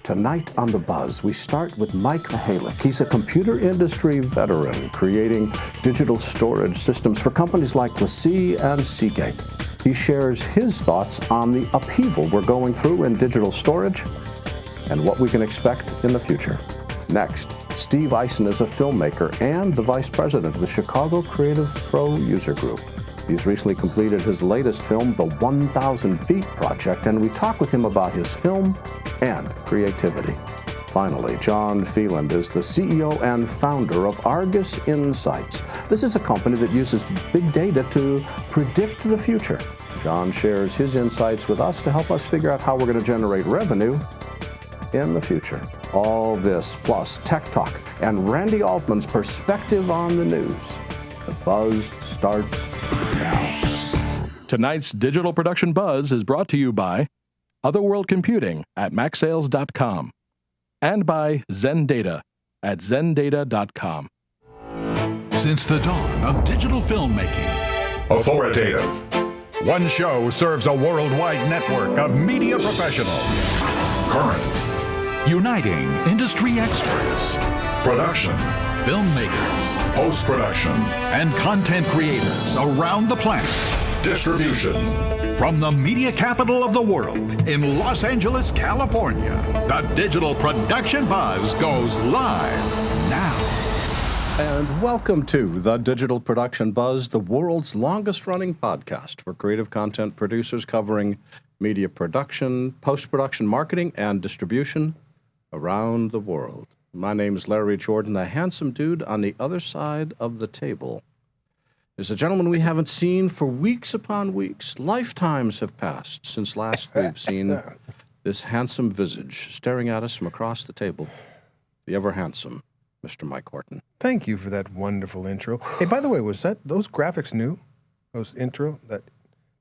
Tonight on The Buzz, we start with Mike Mihalik. He's a computer industry veteran creating digital storage systems for companies like BuZZ and Seagate. He shares his thoughts on the upheaval we're going through in digital storage and what we can expect in the future. Next, Steve Eisen is a filmmaker and the vice president of the Chicago Creative Pro User Group. He's recently completed his latest film, The 1,000 Feet Project, and we talk with him about his film and creativity. Finally, John Phelan is the CEO and founder of Argus Insights. This is a company that uses big data to predict the future. John shares his insights with us to help us figure out how we're going to generate revenue in the future. All this, plus Tech Talk and Randi Altman's perspective on the news. The Buzz starts now. Tonight's digital production Buzz is brought to you by Otherworld Computing at MacSales.com and by ZenData at ZenData.com. Since the dawn of digital filmmaking, authoritative. One show serves a worldwide network of media professionals. Current. uniting industry experts, Production. filmmakers, Post-production. and content creators around the planet. Distribution. From the media capital of the world in Los Angeles, California, the Digital Production Buzz goes live now. And welcome to the Digital Production Buzz, the world's longest-running podcast for creative content producers covering media production, post-production marketing, and distribution around the world. My name is Larry Jordan. The handsome dude on the other side of the table is a gentleman we haven't seen for weeks upon weeks. Lifetimes have passed since last we've seen this handsome visage staring at us from across the table. The ever-handsome Mr. Mike Horton. Thank you for that wonderful intro. Hey, by the way, was those graphics new? Those intro?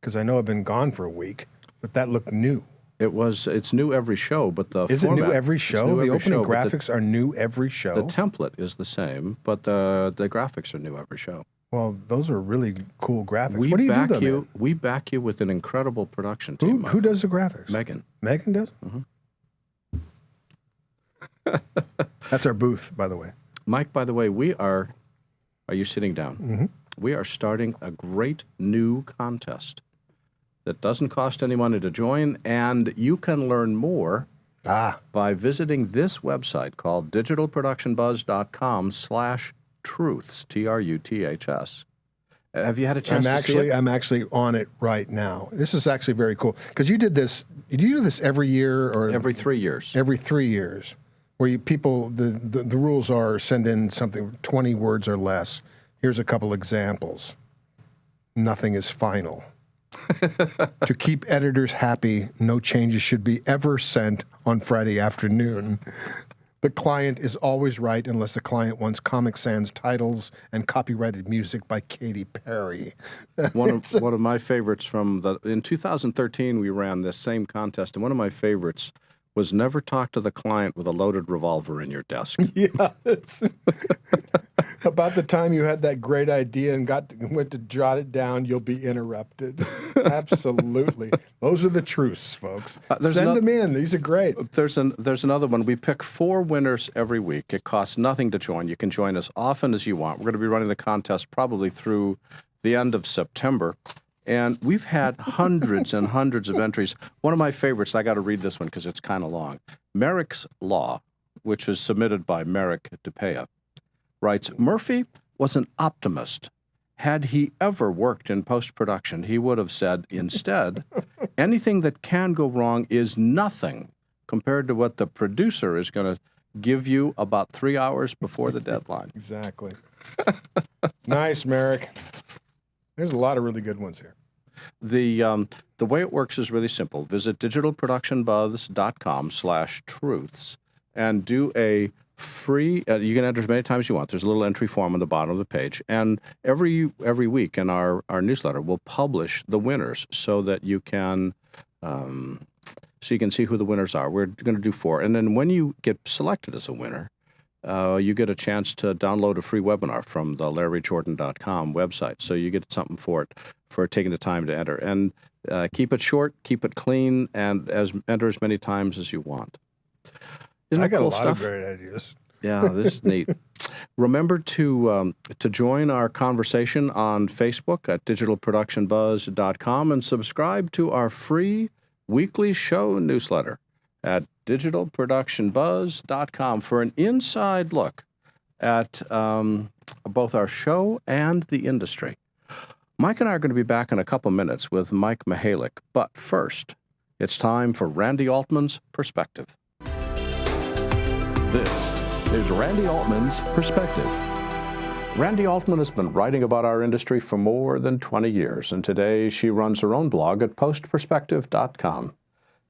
Because I know I've been gone for a week, but that looked new. It's new every show, but the Is format, it new every show? new The every opening show, but graphics are new every show? The template is the same, but the graphics are new every show. Well, those are really cool graphics. What do you do them in? We back you with an incredible production team. Who does the graphics? Megan. Megan does? Mm-hmm. That's our booth, by the way. Mike, by the way, are you sitting down? Mm-hmm. We are starting a great new contest that doesn't cost any money to join, and you can learn more by visiting this website called digitalproductionbuzz.com/truths, Truths. Have you had a chance to see it? I'm actually on it right now. This is actually very cool. Because you did this every year? Or Every 3 years. Every 3 years. Where the rules are send in something, 20 words or less. Here's a couple examples. Nothing is final. To keep editors happy, no changes should be ever sent on Friday afternoon. The client is always right unless the client wants Comic Sans titles and copyrighted music by Katy Perry. One of my favorites in 2013, we ran this same contest, and one of my favorites was never talk to the client with a loaded revolver in your desk. Yeah, about the time you had that great idea and went to jot it down, you'll be interrupted. Absolutely. Those are the truths, folks. Send them in. These are great. There's another one. We pick 4 winners every week. It costs nothing to join. You can join as often as you want. We're going to be running the contest probably through the end of September. And we've had hundreds and hundreds of entries. One of my favorites, I got to read this one because it's kind of long. Merrick's Law, which is submitted by Merrick DePea, writes, Murphy was an optimist. Had he ever worked in post-production, he would have said, instead, anything that can go wrong is nothing compared to what the producer is going to give you about 3 hours before the deadline. Exactly. Nice, Merrick. There's a lot of really good ones here. The way it works is really simple. Visit digitalproductionbuzz.com/truths and do a free, you can enter as many times as you want. There's a little entry form on the bottom of the page. And every week in our newsletter, we'll publish the winners so that you can see who the winners are. We're going to do 4. And then when you get selected as a winner, you get a chance to download a free webinar from the LarryJordan.com website. So you get something for taking the time to enter. And keep it short, keep it clean, and enter as many times as you want. Isn't I that got cool a lot stuff? of great ideas. Yeah, this is neat. Remember to join our conversation on Facebook at digitalproductionbuzz.com and subscribe to our free weekly show newsletter at digitalproductionbuzz.com for an inside look at both our show and the industry. Mike and I are going to be back in a couple minutes with Mike Mihalik, but first, it's time for Randi Altman's Perspective. This is Randi Altman's Perspective. Randi Altman has been writing about our industry for more than 20 years, and today she runs her own blog at postperspective.com.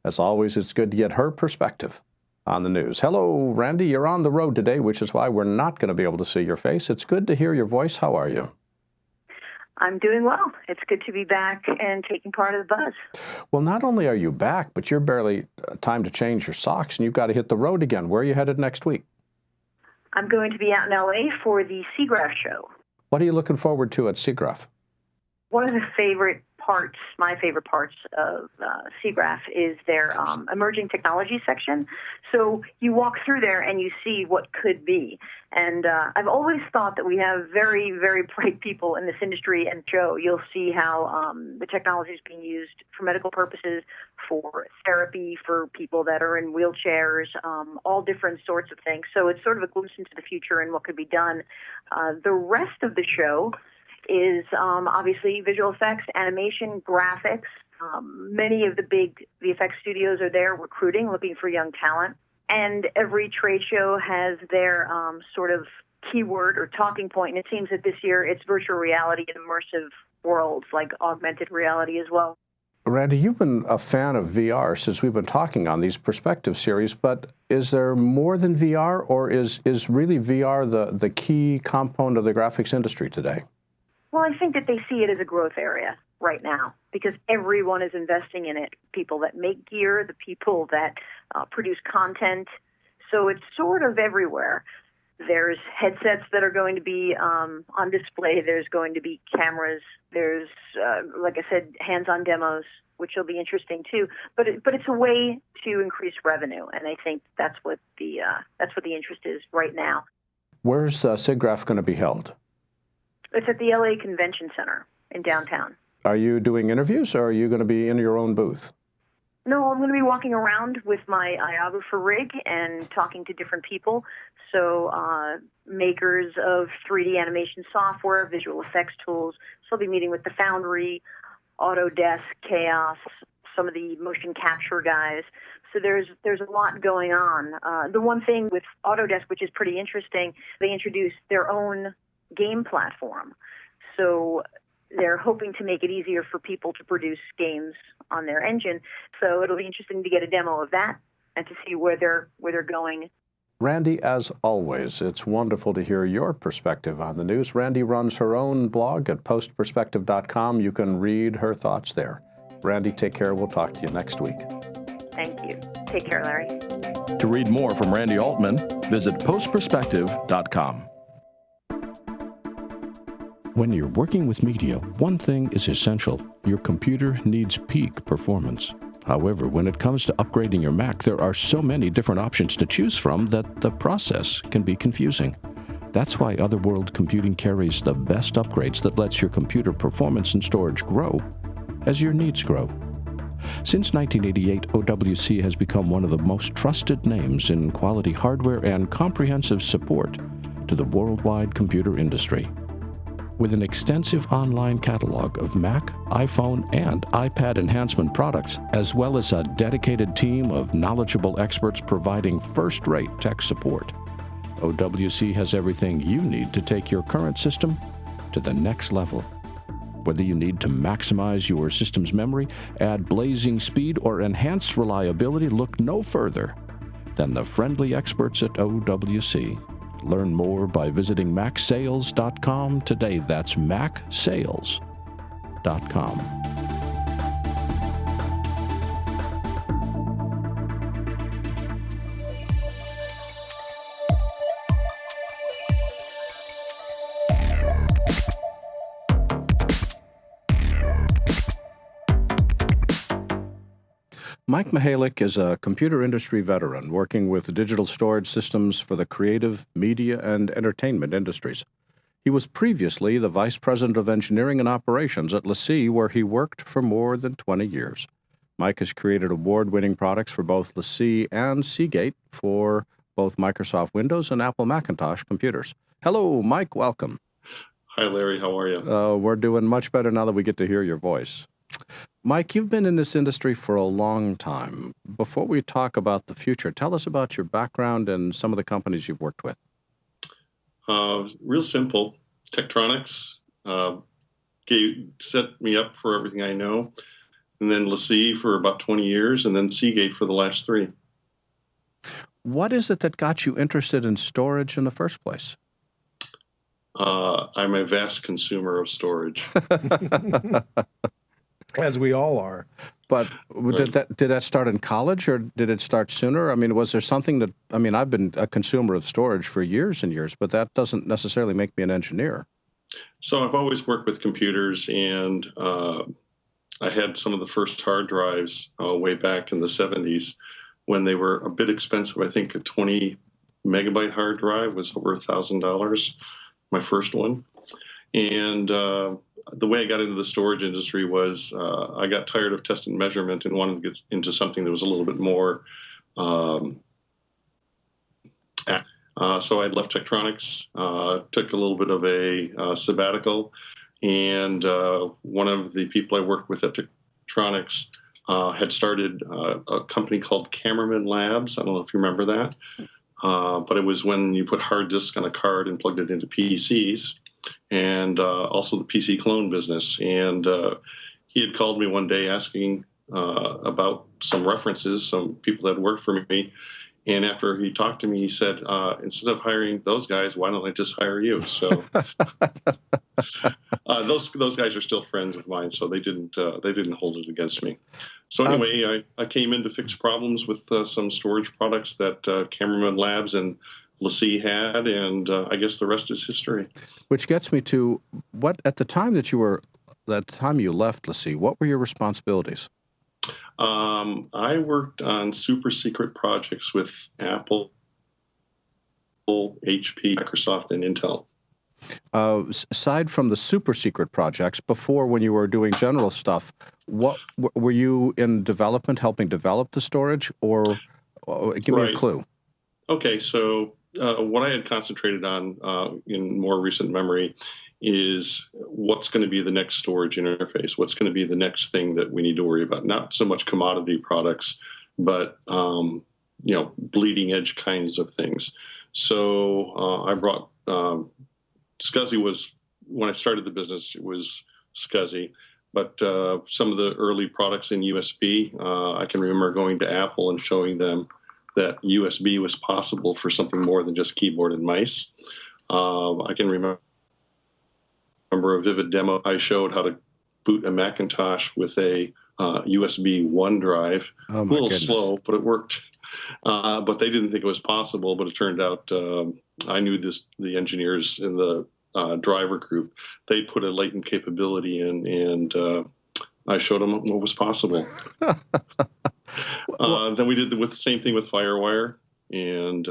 As always, it's good to get her perspective on the news. Hello, Randi. You're on the road today, which is why we're not going to be able to see your face. It's good to hear your voice. How are you? I'm doing well. It's good to be back and taking part of the buzz. Well, not only are you back, but you're barely time to change your socks, and you've got to hit the road again. Where are you headed next week? I'm going to be out in L.A. for the SIGGRAPH show. What are you looking forward to at SIGGRAPH? One of the my favorite parts of SIGGRAPH is their emerging technology section. So you walk through there and you see what could be. And I've always thought that we have very, very bright people in this industry and show. You'll see how the technology is being used for medical purposes, for therapy, for people that are in wheelchairs, all different sorts of things. So it's sort of a glimpse into the future and what could be done. The rest of the show is obviously visual effects, animation, graphics. Many of the big VFX studios are there recruiting, looking for young talent. And every trade show has their sort of keyword or talking point. And it seems that this year it's virtual reality and immersive worlds like augmented reality as well. Randi, you've been a fan of VR since we've been talking on these Perspective series, but is there more than VR, or is really VR the key component of the graphics industry today? Well, I think that they see it as a growth area right now because everyone is investing in it. People that make gear, the people that produce content. So it's sort of everywhere. There's headsets that are going to be on display. There's going to be cameras. There's, like I said, hands-on demos, which will be interesting too. But it's a way to increase revenue, and I think that's what the interest is right now. Where's SIGGRAPH going to be held? It's at the LA Convention Center in downtown. Are you doing interviews, or are you going to be in your own booth? No, I'm going to be walking around with my iographer rig and talking to different people. So makers of 3D animation software, visual effects tools. So I'll be meeting with the Foundry, Autodesk, Chaos, some of the motion capture guys. So there's a lot going on. The one thing with Autodesk, which is pretty interesting, they introduced their own game platform. So they're hoping to make it easier for people to produce games on their engine. So it'll be interesting to get a demo of that and to see where they're going. Randi, as always, it's wonderful to hear your perspective on the news. Randi runs her own blog at postperspective.com. You can read her thoughts there. Randi, take care. We'll talk to you next week. Thank you. Take care, Larry. To read more from Randi Altman, visit postperspective.com. When you're working with media, one thing is essential. Your computer needs peak performance. However, when it comes to upgrading your Mac, there are so many different options to choose from that the process can be confusing. That's why Otherworld Computing carries the best upgrades that lets your computer performance and storage grow as your needs grow. Since 1988, OWC has become one of the most trusted names in quality hardware and comprehensive support to the worldwide computer industry. With an extensive online catalog of Mac, iPhone, and iPad enhancement products, as well as a dedicated team of knowledgeable experts providing first-rate tech support, OWC has everything you need to take your current system to the next level. Whether you need to maximize your system's memory, add blazing speed, or enhance reliability, look no further than the friendly experts at OWC. Learn more by visiting macsales.com today. That's macsales.com. Mike Mihalik is a computer industry veteran working with digital storage systems for the creative, media, and entertainment industries. He was previously the Vice President of Engineering and Operations at LaCie, where he worked for more than 20 years. Mike has created award-winning products for both LaCie and Seagate for both Microsoft Windows and Apple Macintosh computers. Hello, Mike. Welcome. Hi, Larry. How are you? We're doing much better now that we get to hear your voice. Mike, you've been in this industry for a long time. Before we talk about the future, tell us about your background and some of the companies you've worked with. Real simple. Tektronix set me up for everything I know, and then LaCie for about 20 years, and then Seagate for the last 3. What is it that got you interested in storage in the first place? I'm a vast consumer of storage. As we all are. But did that start in college, or did it start sooner? I mean, was there something that, I mean, I've been a consumer of storage for years and years, but that doesn't necessarily make me an engineer. So I've always worked with computers, and I had some of the first hard drives way back in the 70s when they were a bit expensive. I think a 20 megabyte hard drive was over $1,000, my first one. And the way I got into the storage industry was I got tired of test and measurement and wanted to get into something that was a little bit more. So I left Tektronix, took a little bit of a sabbatical, and one of the people I worked with at Tektronix had started a company called Cameraman Labs. I don't know if you remember that, but it was when you put hard disk on a card and plugged it into PCs. And also the PC clone business. And he had called me one day asking about some references, some people that worked for me. And after he talked to me, he said, instead of hiring those guys, why don't I just hire you? So those guys are still friends of mine, so they didn't hold it against me. So anyway, I came in to fix problems with some storage products that Cameraman Labs and LaCie had, and I guess the rest is history. Which gets me to what, at the time you left LaCie, what were your responsibilities? I worked on super secret projects with Apple, HP, Microsoft, and Intel. Aside from the super secret projects, before when you were doing general stuff, what were you in development, helping develop the storage, or give me a clue? Okay, so what I had concentrated on in more recent memory is what's going to be the next storage interface, what's going to be the next thing that we need to worry about. Not so much commodity products, but bleeding edge kinds of things. So I brought SCSI was, when I started the business, it was SCSI. But some of the early products in USB, I can remember going to Apple and showing them that USB was possible for something more than just keyboard and mice. I can remember a vivid demo. I showed how to boot a Macintosh with a USB 1 drive. Oh, a little slow, but it worked. But they didn't think it was possible, but it turned out I knew the engineers in the driver group. They put a latent capability in, and I showed them what was possible. Then we did the same thing with FireWire and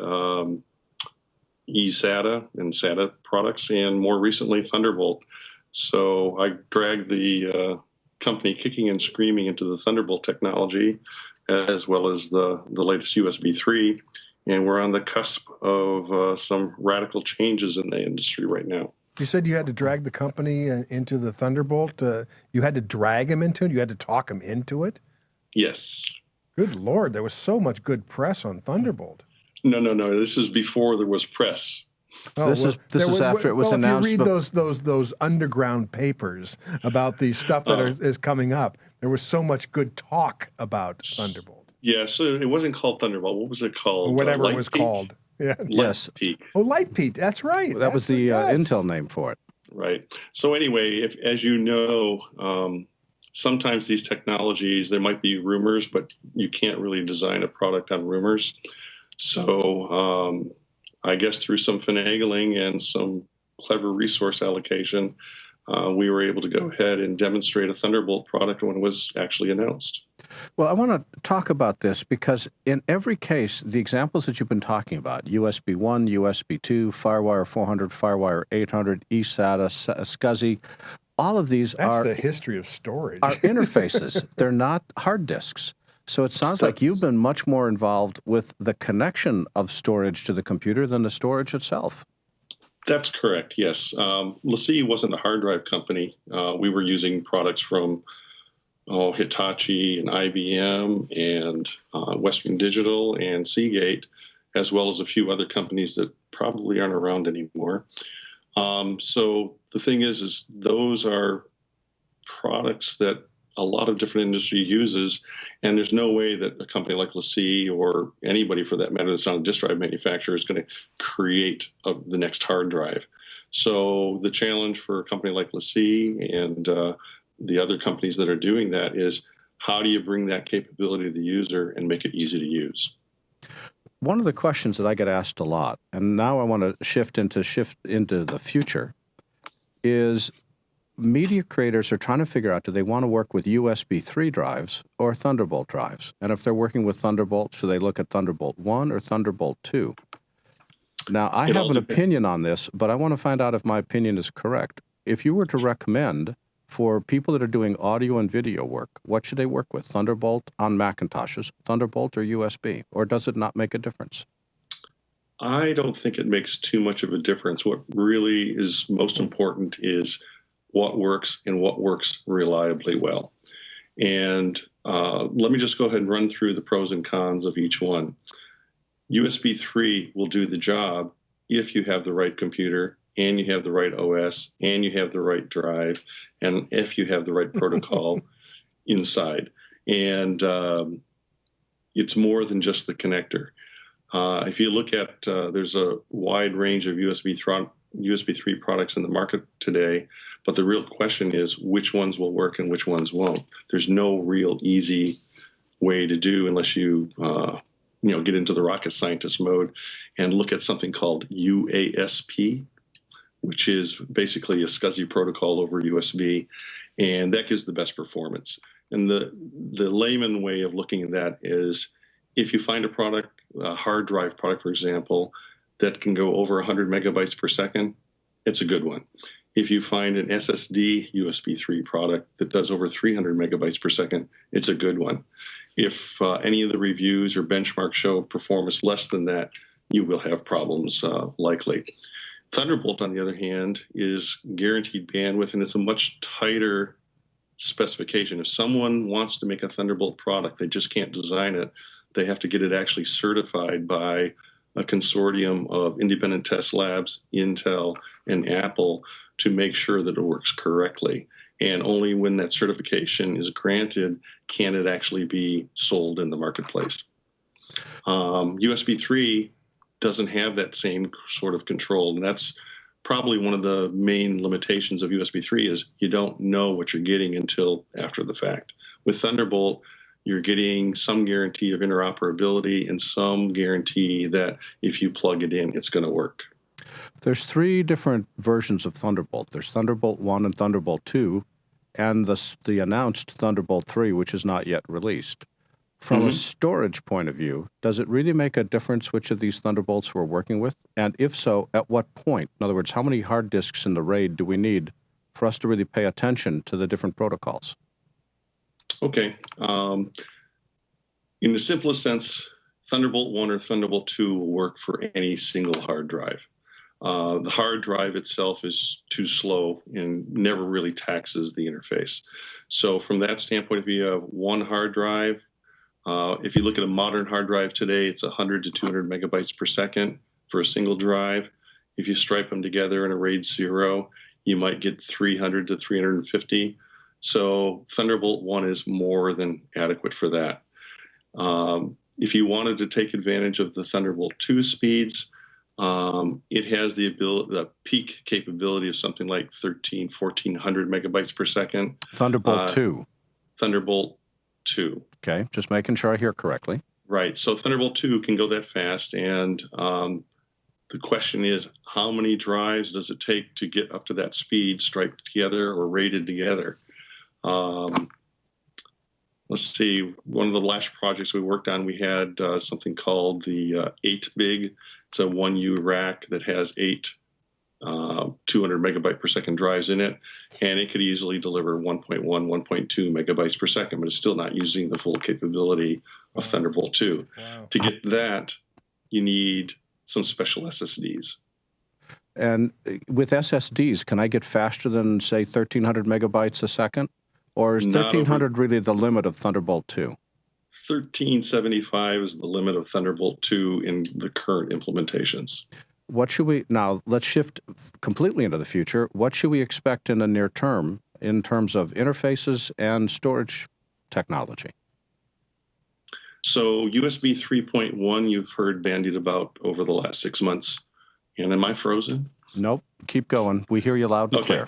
eSATA and SATA products, and more recently Thunderbolt. So I dragged the company kicking and screaming into the Thunderbolt technology, as well as the latest USB 3, and we're on the cusp of some radical changes in the industry right now. You said you had to drag the company into the Thunderbolt. You had to drag them into it? You had to talk them into it? Yes. Good Lord, there was so much good press on Thunderbolt. No. This is before there was press. Oh, this is after it was announced. If you read those underground papers about the stuff that is coming up, there was so much good talk about Thunderbolt. Yeah, so it wasn't called Thunderbolt. What was it called? Whatever it was called. Yeah. Yes. Peak. Oh, Lightpeak. That's right. That was the Intel name for it. Right. So anyway, as you know, sometimes these technologies, there might be rumors, but you can't really design a product on rumors. So I guess through some finagling and some clever resource allocation, we were able to go ahead and demonstrate a Thunderbolt product when it was actually announced. Well, I want to talk about this because in every case, the examples that you've been talking about, USB 1, USB 2, FireWire 400, FireWire 800, eSATA, SCSI, all of these That's the history of storage. are interfaces. They're not hard disks. So it sounds like you've been much more involved with the connection of storage to the computer than the storage itself. That's correct, yes. LaCie wasn't a hard drive company. We were using products from Hitachi and IBM and Western Digital and Seagate, as well as a few other companies that probably aren't around anymore. So the thing is those are products that a lot of different industry uses, and there's no way that a company like LaCie or anybody for that matter that's not a disk drive manufacturer is going to create the next hard drive. So the challenge for a company like LaCie and the other companies that are doing that is how do you bring that capability to the user and make it easy to use? One of the questions that I get asked a lot, and now I want to shift into the future, is media creators are trying to figure out, do they want to work with USB 3 drives or Thunderbolt drives? And if they're working with Thunderbolt, should they look at Thunderbolt 1 or Thunderbolt 2? Now, I have an opinion on this, but I want to find out if my opinion is correct. If you were to recommend for people that are doing audio and video work, what should they work with? Thunderbolt on Macintoshes, Thunderbolt or USB? Or does it not make a difference? I don't think it makes too much of a difference. What really is most important is what works and what works reliably well. And let me just go ahead and run through the pros and cons of each one. USB 3 will do the job if you have the right computer and you have the right OS and you have the right drive and if you have the right protocol inside. And it's more than just the connector. If you look at, there's a wide range of USB 3 products in the market today, but the real question is which ones will work and which ones won't. There's no real easy way to do unless you get into the rocket scientist mode and look at something called UASP, which is basically a SCSI protocol over USB, and that gives the best performance. And the layman way of looking at that is if you find a product, a hard drive product, for example, that can go over 100 megabytes per second, it's a good one. If you find an SSD USB 3 product that does over 300 megabytes per second, it's a good one. If any of the reviews or benchmarks show performance less than that, you will have problems likely. Thunderbolt, on the other hand, is guaranteed bandwidth, and it's a much tighter specification. If someone wants to make a Thunderbolt product, they just can't design it. They have to get it actually certified by a consortium of independent test labs, Intel, and Apple to make sure that it works correctly. And only when that certification is granted can it actually be sold in the marketplace. USB 3 doesn't have that same sort of control, and that's probably one of the main limitations of USB 3 is you don't know what you're getting until after the fact. With Thunderbolt, you're getting some guarantee of interoperability and some guarantee that if you plug it in, it's going to work. There's 3 different versions of Thunderbolt. There's Thunderbolt 1 and Thunderbolt 2, and the announced Thunderbolt 3, which is not yet released. From a storage point of view, does it really make a difference which of these Thunderbolts we're working with? And if so, at what point? In other words, how many hard disks in the RAID do we need for us to really pay attention to the different protocols? Okay. In the simplest sense, Thunderbolt 1 or Thunderbolt 2 will work for any single hard drive. The hard drive itself is too slow and never really taxes the interface. So from that standpoint, if you have one hard drive, if you look at a modern hard drive today, it's 100 to 200 megabytes per second for a single drive. If you stripe them together in a RAID 0, you might get 300 to 350. So Thunderbolt 1 is more than adequate for that. If you wanted to take advantage of the Thunderbolt 2 speeds, it has the peak capability of something like 1,400 megabytes per second. Thunderbolt 2. Thunderbolt 2. Okay, just making sure I hear correctly. Right. So Thunderbolt 2 can go that fast, and the question is, how many drives does it take to get up to that speed, striped together or rated together? let's see, one of the last projects we worked on, we had something called the 8BIG. It's a 1U rack that has 8 200 megabyte per second drives in it, and it could easily deliver 1.1, 1.2 megabytes per second, but it's still not using the full capability of Thunderbolt 2. Wow. To get that, you need some special SSDs. And with SSDs, can I get faster than, say, 1,300 megabytes a second? Or is 1,300 really the limit of Thunderbolt 2? 1375 is the limit of Thunderbolt 2 in the current implementations. What should we, now let's shift completely into the future. What should we expect in the near term in terms of interfaces and storage technology? So USB 3.1, you've heard bandied about over the last 6 months. And am I frozen? Nope. Keep going. We hear you loud and clear.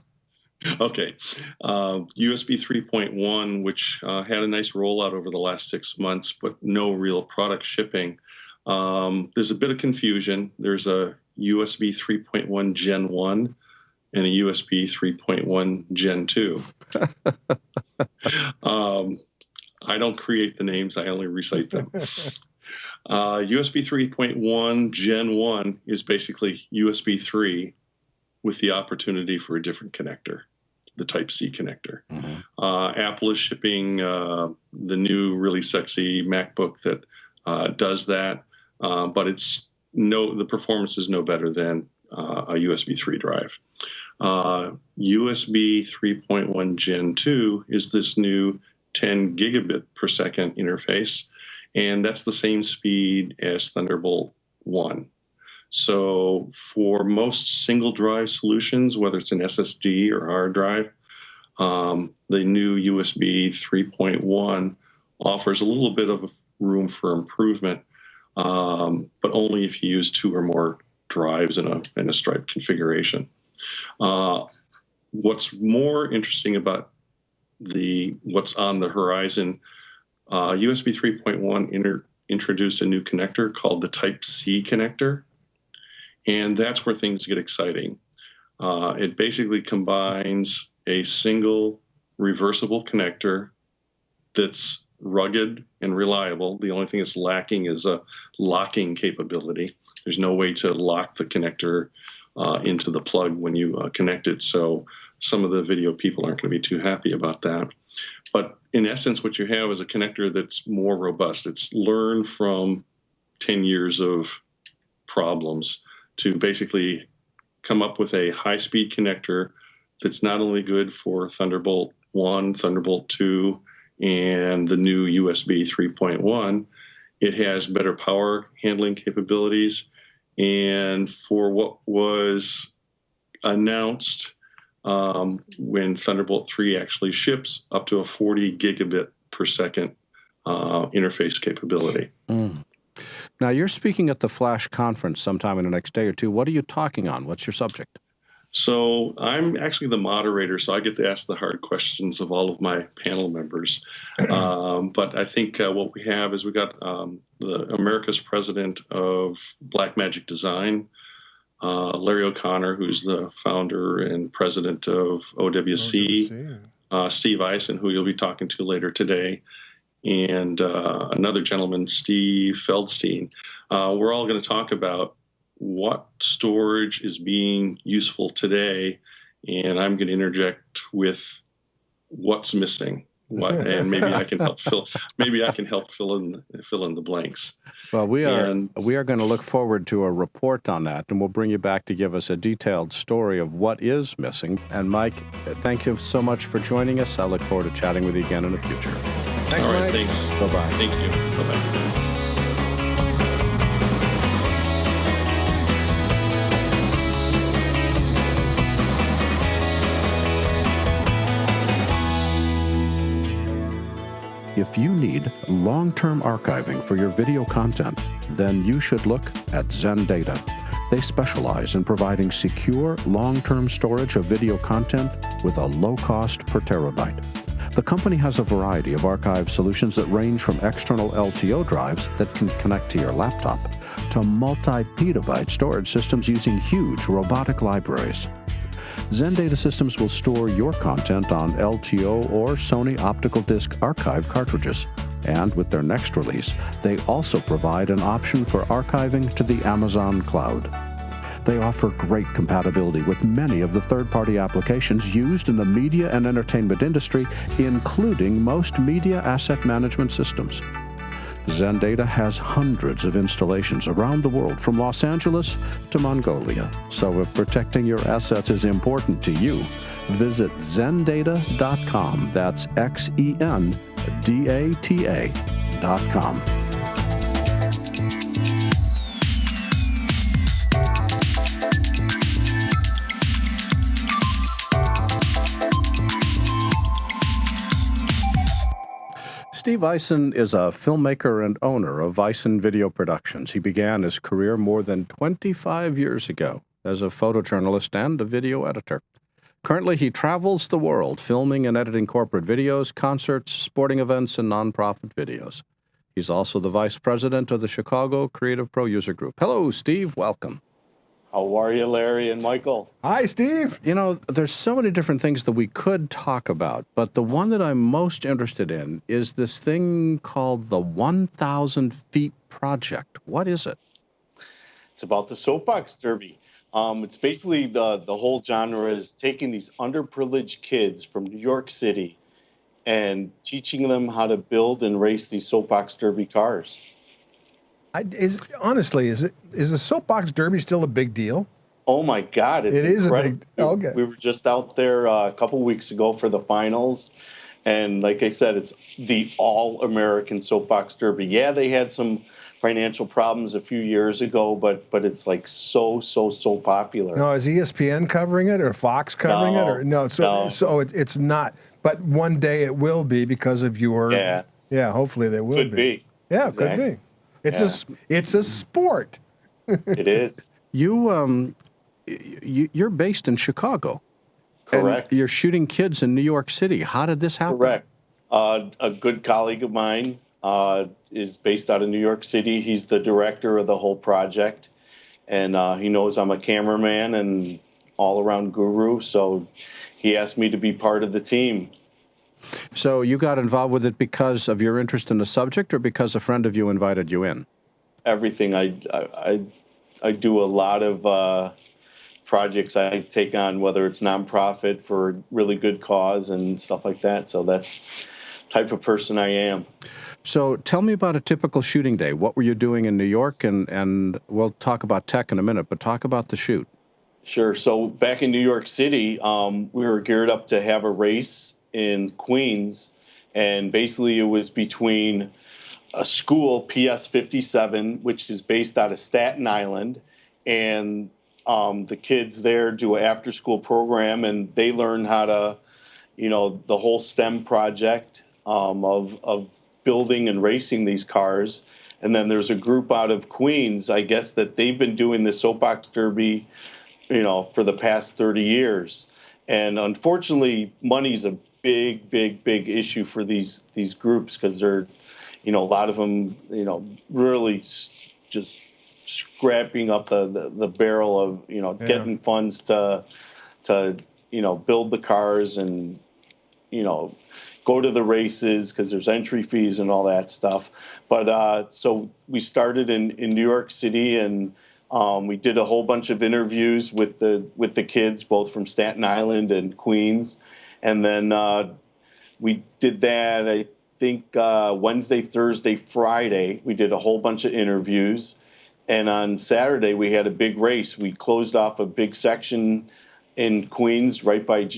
Okay. USB 3.1, which had a nice rollout over the last 6 months, but no real product shipping. There's a bit of confusion. There's a USB 3.1 Gen 1 and a USB 3.1 Gen 2. I don't create the names. I only recite them. USB 3.1 Gen 1 is basically USB 3 with the opportunity for a different connector, the Type-C connector. Mm-hmm. Apple is shipping the new really sexy MacBook that does that, but the performance is no better than a USB 3 drive. USB 3.1 Gen 2 is this new 10 gigabit per second interface, and that's the same speed as Thunderbolt 1. So for most single drive solutions, whether it's an SSD or hard drive, the new USB 3.1 offers a little bit of room for improvement, but only if you use 2 or more drives in a striped configuration. What's more interesting about what's on the horizon, USB 3.1 introduced a new connector called the Type-C connector, and that's where things get exciting. It basically combines a single reversible connector that's rugged and reliable. The only thing it's lacking is a locking capability. There's no way to lock the connector into the plug when you connect it, so some of the video people aren't going to be too happy about that. But in essence, what you have is a connector that's more robust. It's learned from 10 years of problems to basically come up with a high-speed connector that's not only good for Thunderbolt 1, Thunderbolt 2, and the new USB 3.1, it has better power handling capabilities. And for what was announced when Thunderbolt 3 actually ships, up to a 40 gigabit per second interface capability. Mm. Now, you're speaking at the Flash conference sometime in the next day or two. What are you talking on? What's your subject? So I'm actually the moderator, so I get to ask the hard questions of all of my panel members. But I think what we have is we got the America's president of Blackmagic Design, Larry O'Connor, who's the founder and president of OWC, Steve Eisen, who you'll be talking to later today, and another gentleman, Steve Feldstein. We're all going to talk about what storage is being useful today, and I'm going to interject with what's missing. And maybe I can help fill. Maybe I can help fill in the blanks. Well, we are going to look forward to a report on that, and we'll bring you back to give us a detailed story of what is missing. And Mike, thank you so much for joining us. I look forward to chatting with you again in the future. Thanks, all right, Mike. Thanks. Bye-bye. Thank you. Bye-bye. If you need long-term archiving for your video content, then you should look at ZenData. They specialize in providing secure, long-term storage of video content with a low cost per terabyte. The company has a variety of archive solutions that range from external LTO drives that can connect to your laptop to multi-petabyte storage systems using huge robotic libraries. Zen Data Systems will store your content on LTO or Sony optical disc archive cartridges. And with their next release, they also provide an option for archiving to the Amazon cloud. They offer great compatibility with many of the third-party applications used in the media and entertainment industry, including most media asset management systems. Zen Data has hundreds of installations around the world, from Los Angeles to Mongolia. So if protecting your assets is important to you, visit zendata.com. That's XENDATA.com. Steve Eisen is a filmmaker and owner of Eisen Video Productions. He began his career more than 25 years ago as a photojournalist and a video editor. Currently, he travels the world filming and editing corporate videos, concerts, sporting events, and nonprofit videos. He's also the vice president of the Chicago Creative Pro User Group. Hello, Steve. Welcome. How are you, Larry and Michael? Hi, Steve. You know, there's so many different things that we could talk about, but the one that I'm most interested in is this thing called the 1,000 Feet Project. What is it? It's about the soapbox derby. It's basically the whole genre is taking these underprivileged kids from New York City and teaching them how to build and race these soapbox derby cars. Is the soapbox derby still a big deal? Oh my God, it is a big. Okay, we were just out there a couple weeks ago for the finals, and like I said, it's the all-American soapbox derby. Yeah, they had some financial problems a few years ago, but it's like so popular. No, is ESPN covering it or Fox covering it or no? So it's not. But one day it will be because of your. Yeah. Hopefully they will be. Yeah, exactly. Could be. It's a sport. It is. You're based in Chicago. Correct. And you're shooting kids in New York City. How did this happen? Correct. A good colleague of mine is based out of New York City. He's the director of the whole project, and he knows I'm a cameraman and all-around guru, so he asked me to be part of the team. So you got involved with it because of your interest in the subject or because a friend of you invited you in? Everything. I do a lot of projects I take on, whether it's nonprofit for a really good cause and stuff like that. So that's the type of person I am. So tell me about a typical shooting day. What were you doing in New York? And we'll talk about tech in a minute, but talk about the shoot. Sure. So back in New York City, we were geared up to have a race in Queens, and basically it was between a school, PS 57, which is based out of Staten Island, and the kids there do an after-school program, and they learn how to, the whole STEM project of building and racing these cars. And then there's a group out of Queens, I guess, that they've been doing the soapbox derby, for the past 30 years. And unfortunately, money's a big issue for these groups because they're, a lot of them, really just scrapping up the barrel of, getting funds to build the cars and, go to the races because there's entry fees and all that stuff. But so we started in New York City, and we did a whole bunch of interviews with the kids, both from Staten Island and Queens. And then we did that, I think, Wednesday, Thursday, Friday. We did a whole bunch of interviews. And on Saturday, we had a big race. We closed off a big section in Queens right by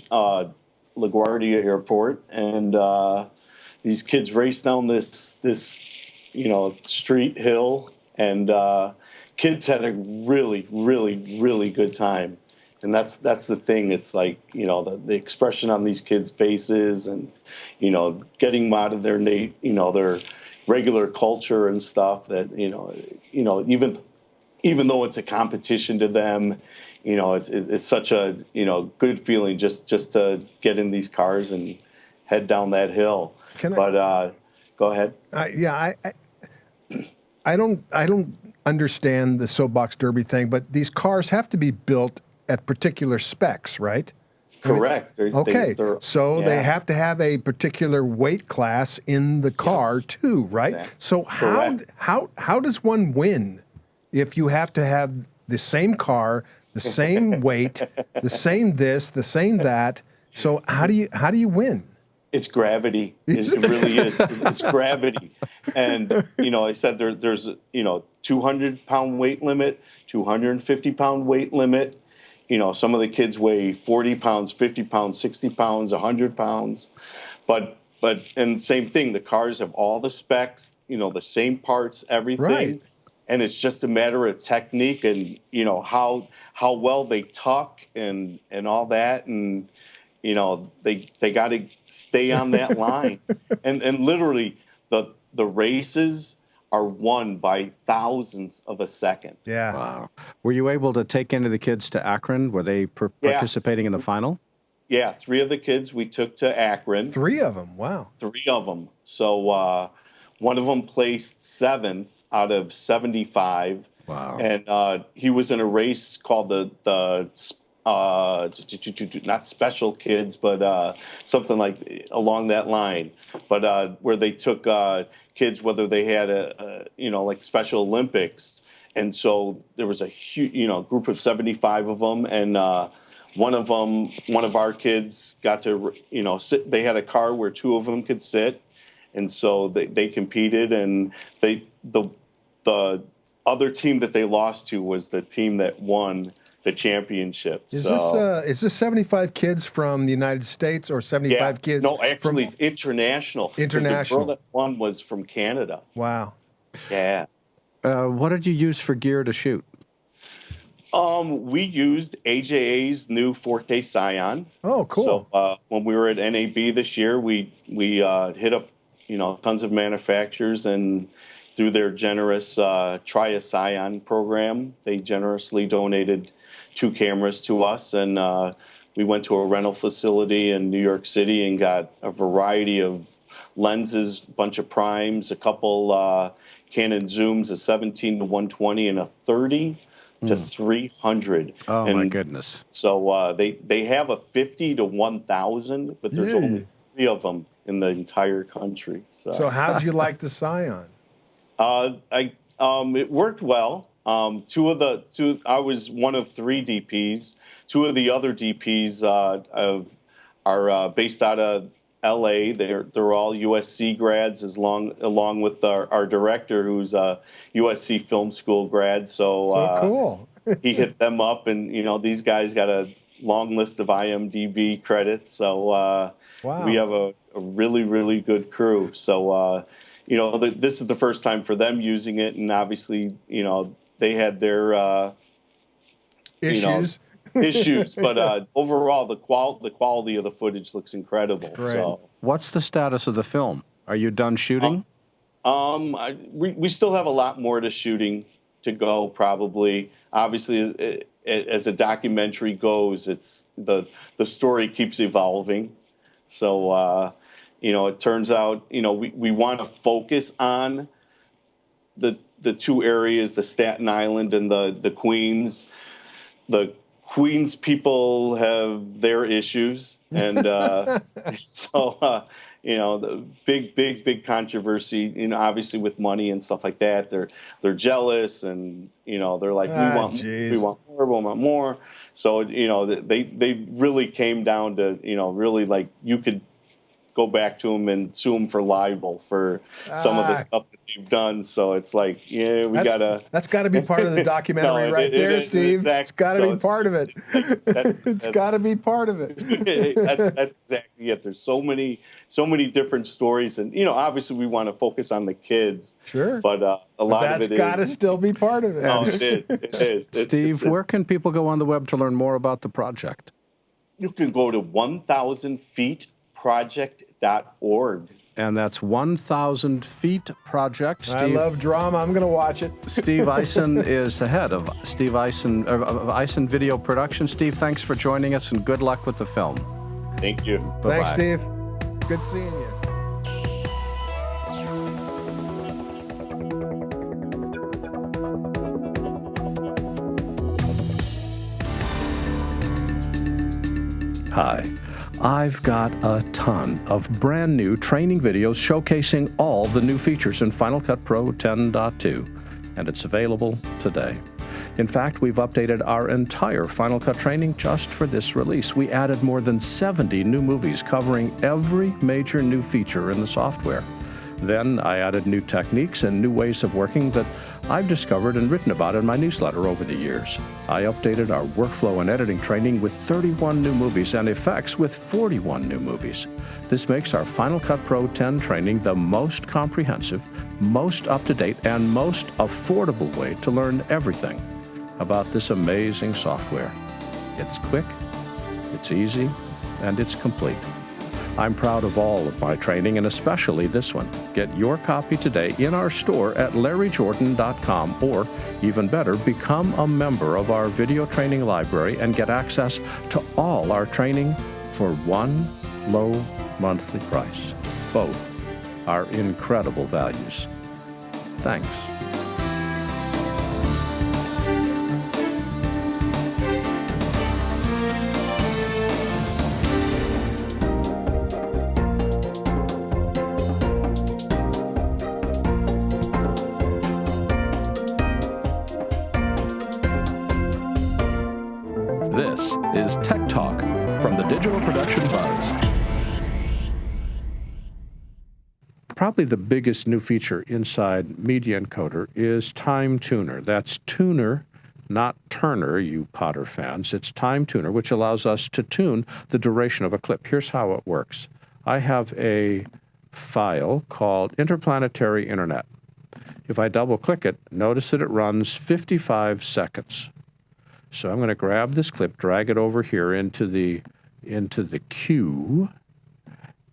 LaGuardia Airport. And these kids raced down this street hill. And kids had a really good time. And that's the thing. It's like, the expression on these kids' faces and, getting them out of their, their regular culture and stuff that, even though it's a competition to them, it's such a, good feeling just to get in these cars and head down that hill. Go ahead. I don't understand the soapbox derby thing, but these cars have to be built at particular specs, right? Correct. Okay, so they have to have a particular weight class in the car too, right? Exactly. So how does one win if you have to have the same car, the same weight, the same this, the same that? So how do you win? It's gravity. It really is. It's gravity. And, I said there's a 200-pound weight limit, 250-pound weight limit. Some of the kids weigh 40 pounds, 50 pounds, 60 pounds, 100 pounds. And same thing, the cars have all the specs, the same parts, everything. Right. And it's just a matter of technique and, how well they tuck and all that. And, they got to stay on that line. And literally the races are won by thousandths of a second. Yeah. Wow. Were you able to take any of the kids to Akron? Were they participating in the final? Yeah, 3 of the kids we took to Akron. 3 of them, wow. 3 of them. So one of them placed 7th out of 75. Wow. And he was in a race called the not special kids, but something like along that line. But where they took kids, whether they had like Special Olympics. And so there was a huge, group of 75 of them. And one of our kids got to, sit. They had a car where 2 of them could sit. And so they competed, and the other team that they lost to was the team that won the championship. Is this 75 kids from the United States or 75 kids? No, actually, it's international. International. The girl that won was from Canada. Wow. Yeah. What did you use for gear to shoot? We used AJA's new Forte Scion. Oh, cool. So when we were at NAB this year, we hit up tons of manufacturers, and through their generous Try a Scion program, they generously donated 2 cameras to us, and we went to a rental facility in New York City and got a variety of lenses, a bunch of primes, a couple Canon zooms, a 17 to 120 and a 30 to 300. Oh, my goodness. So they have a 50 to 1,000, but there's only 3 of them in the entire country. So how'd you like the Scion? It worked well. I was one of 3 DPs. 2 of the other DPs are based out of LA. They're all USC grads, along with our director, who's a USC Film School grad. So cool. He hit them up, and these guys got a long list of IMDb credits. So wow. We have a really, really good crew. So this is the first time for them using it, and obviously they had their issues. Issues, but overall the quality of the footage looks incredible. Great. So, what's the status of the film? Are you done shooting? We still have a lot more to go, probably. Obviously, as a documentary goes, it's the story keeps evolving. So it turns out we want to focus on the 2 areas, the Staten Island and the Queens. The Queens people have their issues, and so the big controversy. Obviously with money and stuff like that, they're jealous, and they're like, we want more. So they really came down to really, like, you could go back to them and sue them for libel for some of the stuff that they've done. So it's like, that's got to be part of the documentary there, Steve. Exactly. It's got to be part of it. It's got to be part of it. That's exactly it. There's so many different stories, and obviously we want to focus on the kids. Sure. But a lot of it that's got to still be part of it. Oh, it is. Steve, where can people go on the web to learn more about the project? You can go to 1000feetproject.org. And that's 1,000 Feet Project. I love drama. I'm going to watch it. Steve Eisen is the head of of Eisen Video Productions. Steve, thanks for joining us, and good luck with the film. Thank you. Bye-bye. Thanks, Steve. Good seeing you. Hi, I've got a ton of brand new training videos showcasing all the new features in Final Cut Pro 10.2, and it's available today. In fact, we've updated our entire Final Cut training just for this release. We added more than 70 new movies covering every major new feature in the software. Then I added new techniques and new ways of working that I've discovered and written about in my newsletter over the years. I updated our workflow and editing training with 31 new movies and effects with 41 new movies. This makes our Final Cut Pro 10 training the most comprehensive, most up-to-date, and most affordable way to learn everything about this amazing software. It's quick, it's easy, and it's complete. I'm proud of all of my training, and especially this one. Get your copy today in our store at larryjordan.com, or even better, become a member of our video training library and get access to all our training for one low monthly price. Both are incredible values. Thanks. This is Tech Talk from the Digital Production BuZZ. Probably the biggest new feature inside Media Encoder is Time Tuner. That's tuner, not Turner, you Potter fans. It's Time Tuner, which allows us to tune the duration of a clip. Here's how it works. I have a file called Interplanetary Internet. If I double-click it, notice that it runs 55 seconds. So I'm going to grab this clip, drag it over here into the queue,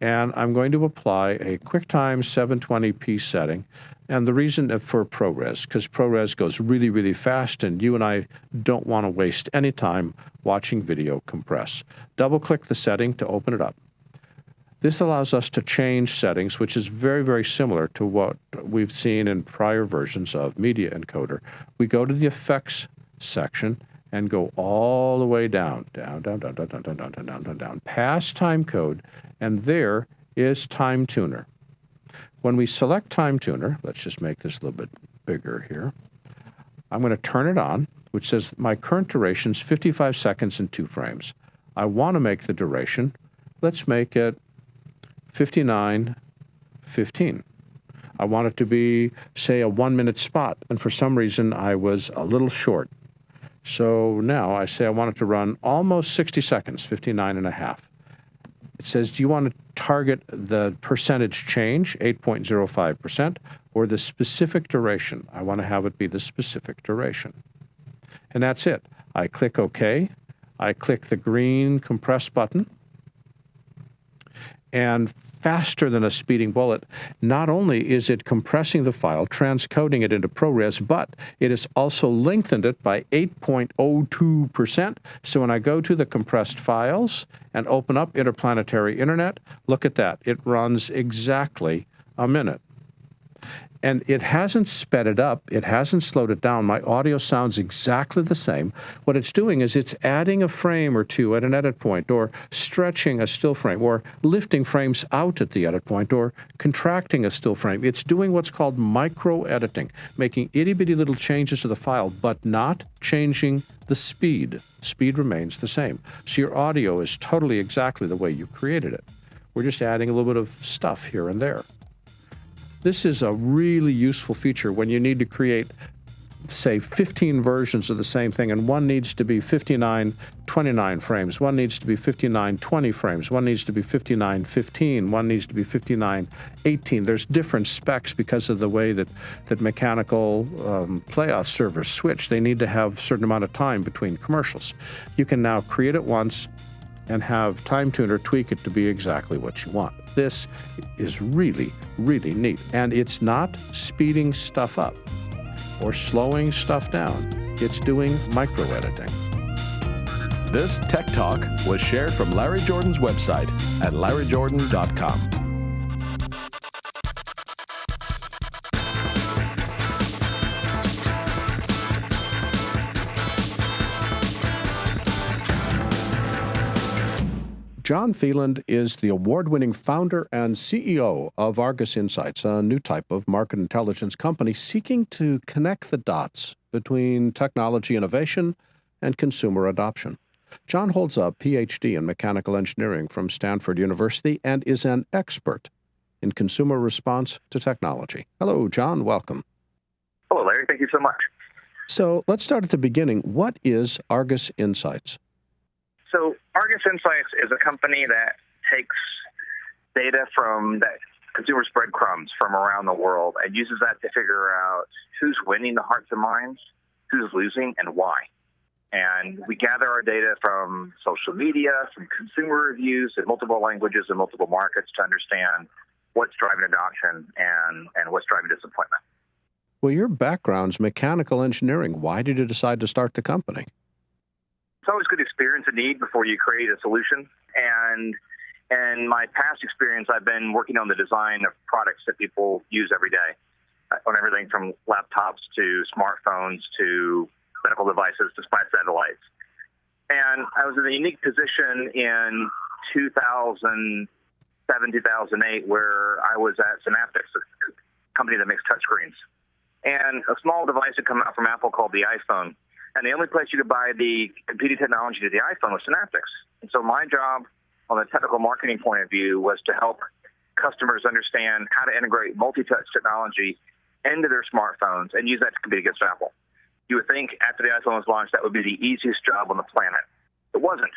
and I'm going to apply a QuickTime 720p setting. And the reason for ProRes, because ProRes goes really, really fast, and you and I don't want to waste any time watching video compress. Double-click the setting to open it up. This allows us to change settings, which is very, very similar to what we've seen in prior versions of Media Encoder. We go to the Effects section and go all the way down, past time code, and there is Time Tuner. When we select Time Tuner, let's just make this a little bit bigger here. I'm going to turn it on, which says my current duration is 55 seconds and 2 frames. I want to make the duration, let's make it 59:15. I want it to be, say, a 1-minute spot, and for some reason I was a little short. So now I say I want it to run almost 60 seconds, 59.5. It says, do you want to target the percentage change, 8.05%, or the specific duration? I want to have it be the specific duration. And that's it. I click OK. I click the green compress button. And faster than a speeding bullet, not only is it compressing the file, transcoding it into ProRes, but it has also lengthened it by 8.02%. So when I go to the compressed files and open up Interplanetary Internet, look at that. It runs exactly a minute. And it hasn't sped it up. It hasn't slowed it down. My audio sounds exactly the same. What it's doing is it's adding a frame or two at an edit point, or stretching a still frame, or lifting frames out at the edit point, or contracting a still frame. It's doing what's called micro-editing, making itty-bitty little changes to the file, but not changing the speed. Speed remains the same. So your audio is totally exactly the way you created it. We're just adding a little bit of stuff here and there. This is a really useful feature when you need to create, say, 15 versions of the same thing, and one needs to be 59:29 frames, one needs to be 59:20 frames, one needs to be 59:15, one needs to be 59:18. There's different specs because of the way that mechanical playoff servers switch. They need to have a certain amount of time between commercials. You can now create it once and have Time Tuner tweak it to be exactly what you want. This is really, really neat. And it's not speeding stuff up or slowing stuff down. It's doing micro-editing. This Tech Talk was shared from Larry Jordan's website at larryjordan.com. John Phelan is the award-winning founder and CEO of Argus Insights, a new type of market intelligence company seeking to connect the dots between technology innovation and consumer adoption. John holds a PhD in mechanical engineering from Stanford University and is an expert in consumer response to technology. Hello, John. Welcome. Hello, Larry. Thank you so much. So let's start at the beginning. What is Argus Insights? So Argus Insights is a company that takes data from that consumers' breadcrumbs from around the world and uses that to figure out who's winning the hearts and minds, who's losing, and why. And we gather our data from social media, from consumer reviews in multiple languages and multiple markets to understand what's driving adoption and what's driving disappointment. Well, your background's mechanical engineering. Why did you decide to start the company? It's always good experience and need before you create a solution. And in my past experience, I've been working on the design of products that people use every day, on everything from laptops to smartphones to medical devices to spy satellites. And I was in a unique position in 2007, 2008, where I was at Synaptics, a company that makes touchscreens. And a small device had come out from Apple called the iPhone. And the only place you could buy the competing technology to the iPhone was Synaptics. And so my job on the technical marketing point of view was to help customers understand how to integrate multi-touch technology into their smartphones and use that to compete against Apple. You would think after the iPhone was launched, that would be the easiest job on the planet. It wasn't.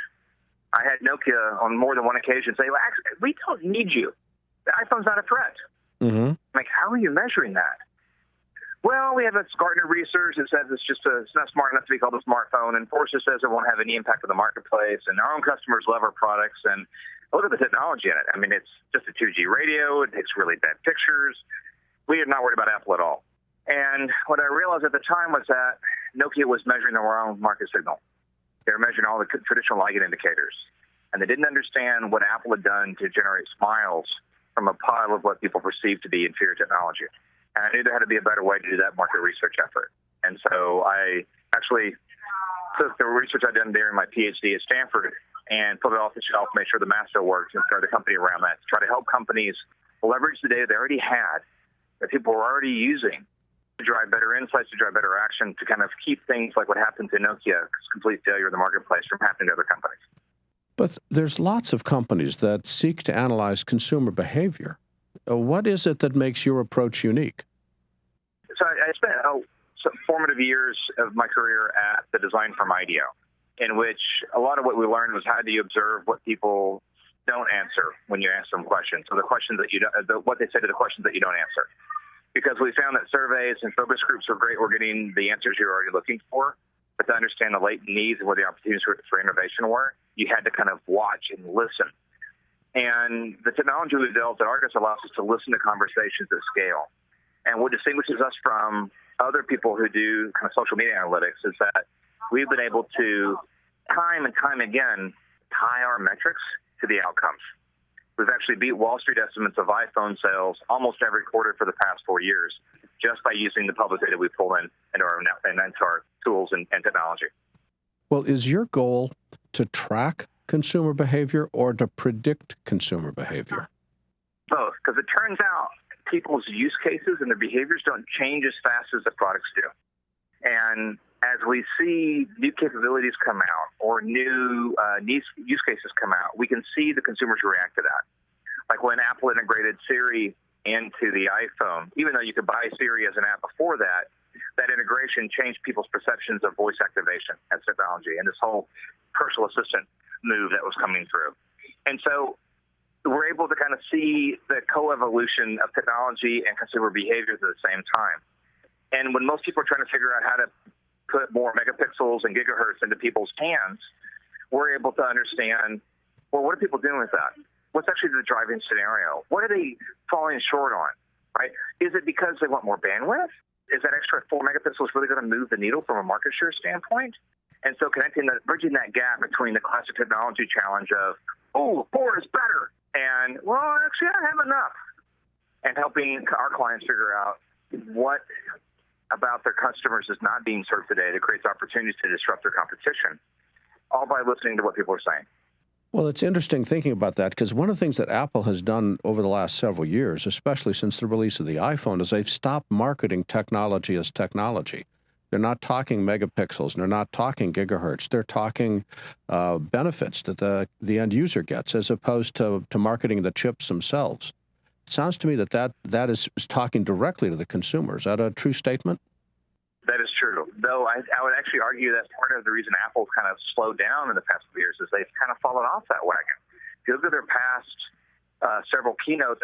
I had Nokia on more than one occasion say, well, actually, we don't need you. The iPhone's not a threat. Mm-hmm. Like, how are you measuring that? Well, we have a Gartner research that says it's not smart enough to be called a smartphone, and Forrester says it won't have any impact on the marketplace, and our own customers love our products, and look at the technology in it. I mean, it's just a 2G radio. It takes really bad pictures. We are not worried about Apple at all. And what I realized at the time was that Nokia was measuring the wrong market signal. They were measuring all the traditional liking indicators, and they didn't understand what Apple had done to generate smiles from a pile of what people perceived to be inferior technology. And I knew there had to be a better way to do that market research effort. And so I actually took the research I'd done during my PhD at Stanford and put it off the shelf, made sure the math still worked, and started a company around that to try to help companies leverage the data they already had, that people were already using, to drive better insights, to drive better action, to kind of keep things like what happened to Nokia, complete failure in the marketplace, from happening to other companies. But there's lots of companies that seek to analyze consumer behavior. What is it that makes your approach unique? So I spent some formative years of my career at the design firm IDEO, in which a lot of what we learned was how do you observe what people don't answer when you ask them questions. So the questions that what they say to the questions that you don't answer. Because we found that surveys and focus groups are great. We're getting the answers you're already looking for. But to understand the latent needs and where the opportunities for innovation were, you had to kind of watch and listen. And the technology we developed at Argus allows us to listen to conversations at scale. And what distinguishes us from other people who do kind of social media analytics is that we've been able to time and time again tie our metrics to the outcomes. We've actually beat Wall Street estimates of iPhone sales almost every quarter for the past 4 years just by using the public data we pull into our tools and technology. Well, is your goal to track consumer behavior or to predict consumer behavior? Both, because it turns out people's use cases and their behaviors don't change as fast as the products do. And as we see new capabilities come out or new use cases come out, we can see the consumers react to that. Like when Apple integrated Siri into the iPhone, even though you could buy Siri as an app before that, that integration changed people's perceptions of voice activation as technology and this whole personal assistant move that was coming through. And so we're able to kind of see the co-evolution of technology and consumer behaviors at the same time. And when most people are trying to figure out how to put more megapixels and gigahertz into people's hands, we're able to understand, well, what are people doing with that? What's actually the driving scenario? What are they falling short on, right? Is it because they want more bandwidth? Is that extra 4 megapixels really going to move the needle from a market share standpoint? And so bridging that gap between the classic technology challenge of, oh, 4 is better, and, well, actually, I have enough, and helping our clients figure out what about their customers is not being served today that creates opportunities to disrupt their competition, all by listening to what people are saying. Well, it's interesting thinking about that, because one of the things that Apple has done over the last several years, especially since the release of the iPhone, is they've stopped marketing technology as technology. They're not talking megapixels, and they're not talking gigahertz. They're talking benefits that the end user gets, as opposed to marketing the chips themselves. It sounds to me that is talking directly to the consumer. Is that a true statement? That is true. Though I would actually argue that part of the reason Apple's kind of slowed down in the past few years is they've kind of fallen off that wagon. If you look at their past several keynote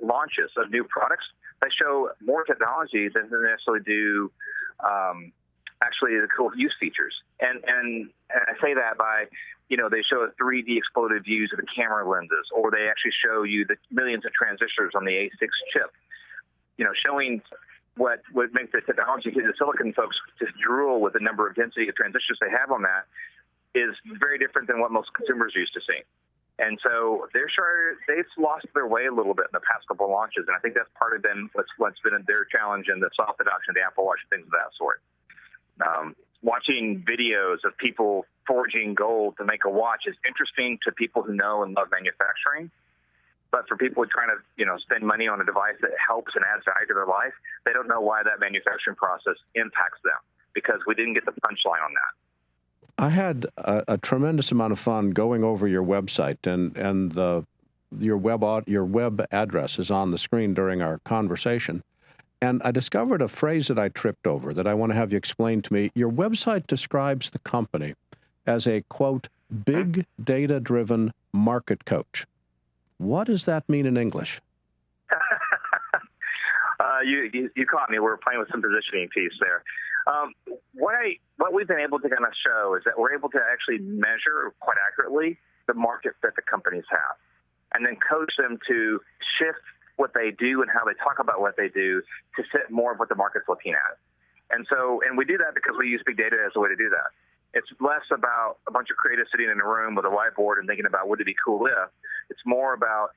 launches of new products, they show more technology than they necessarily do actually the cool use features. And I say that by, they show a 3D exploded views of the camera lenses, or they actually show you the millions of transistors on the A6 chip, showing what would make the technology, the silicon folks just drool with the number of density of transistors they have on that, is very different than what most consumers are used to seeing. And so they've lost their way a little bit in the past couple of launches, and I think that's part of what's been their challenge in the soft adoption of the Apple Watch and things of that sort. Watching videos of people forging gold to make a watch is interesting to people who know and love manufacturing. But for people who are trying to, spend money on a device that helps and adds value to their life, they don't know why that manufacturing process impacts them, because we didn't get the punchline on that. I had a tremendous amount of fun going over your website, and your web address is on the screen during our conversation. And I discovered a phrase that I tripped over that I want to have you explain to me. Your website describes the company as a, quote, big data-driven market coach. What does that mean in English? You caught me. We're playing with some positioning piece there. What we've been able to kind of show is that we're able to actually measure quite accurately the market that the companies have, and then coach them to shift what they do and how they talk about what they do to fit more of what the market's looking at. And we do that because we use big data as a way to do that. It's less about a bunch of creatives sitting in a room with a whiteboard and thinking about would it be cool if. It's more about,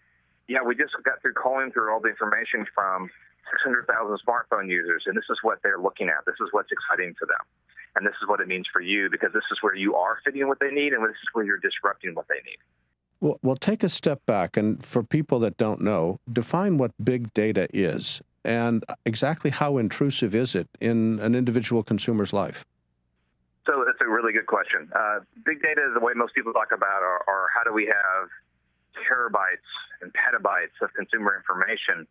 we just got through calling through all the information from 600,000 smartphone users, and this is what they're looking at. This is what's exciting for them. And this is what it means for you, because this is where you are fitting what they need, and this is where you're disrupting what they need. Well, take a step back, and for people that don't know, define what big data is, and exactly how intrusive is it in an individual consumer's life? So that's a really good question. Big data is the way most people talk about, or how do we have terabytes and petabytes of consumer information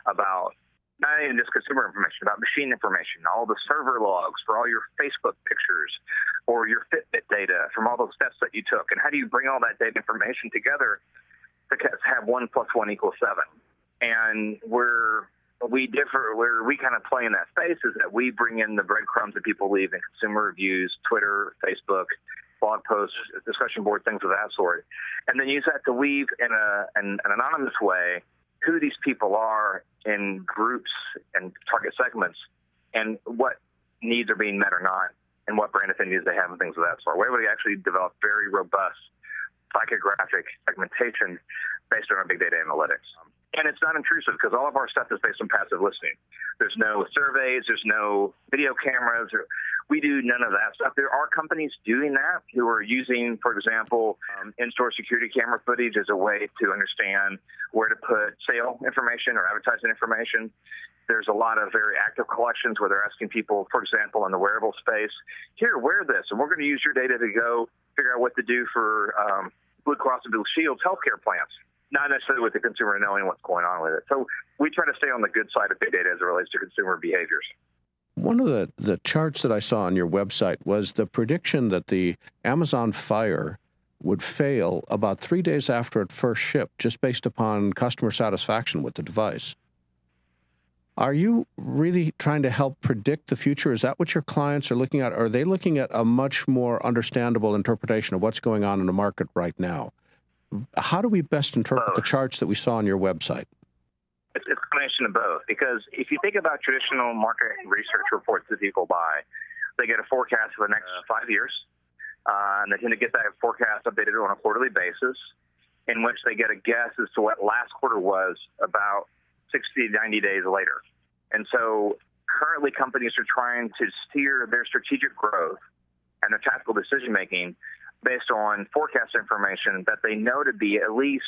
about not even just consumer information, about machine information, all the server logs for all your Facebook pictures or your Fitbit data from all those steps that you took. And how do you bring all that data information together to have 1 + 1 = 7? And where we kind of play in that space is that we bring in the breadcrumbs that people leave in consumer reviews, Twitter, Facebook, blog posts, discussion board, things of that sort, and then use that to weave in an anonymous way who these people are in groups and target segments, and what needs are being met or not, and what brand affinities they have and things of that sort. We're able to actually develop very robust psychographic segmentation based on our big data analytics. And it's not intrusive because all of our stuff is based on passive listening. There's no surveys, there's no video cameras. We do none of that stuff. There are companies doing that who are using, for example, in-store security camera footage as a way to understand where to put sale information or advertising information. There's a lot of very active collections where they're asking people, for example, in the wearable space, here, wear this, and we're going to use your data to go figure out what to do for Blue Cross and Blue Shield's healthcare plans. Not necessarily with the consumer knowing what's going on with it. So we try to stay on the good side of big data as it relates to consumer behaviors. One of the charts that I saw on your website was the prediction that the Amazon Fire would fail about 3 days after it first shipped, just based upon customer satisfaction with the device. Are you really trying to help predict the future? Is that what your clients are looking at? Or are they looking at a much more understandable interpretation of what's going on in the market right now? How do we best interpret the charts that we saw on your website? It's a combination of both, because if you think about traditional market research reports that people buy, they get a forecast for the next 5 years, and they tend to get that forecast updated on a quarterly basis, in which they get a guess as to what last quarter was about 60 to 90 days later. And so currently companies are trying to steer their strategic growth and their tactical decision-making based on forecast information that they know to be at least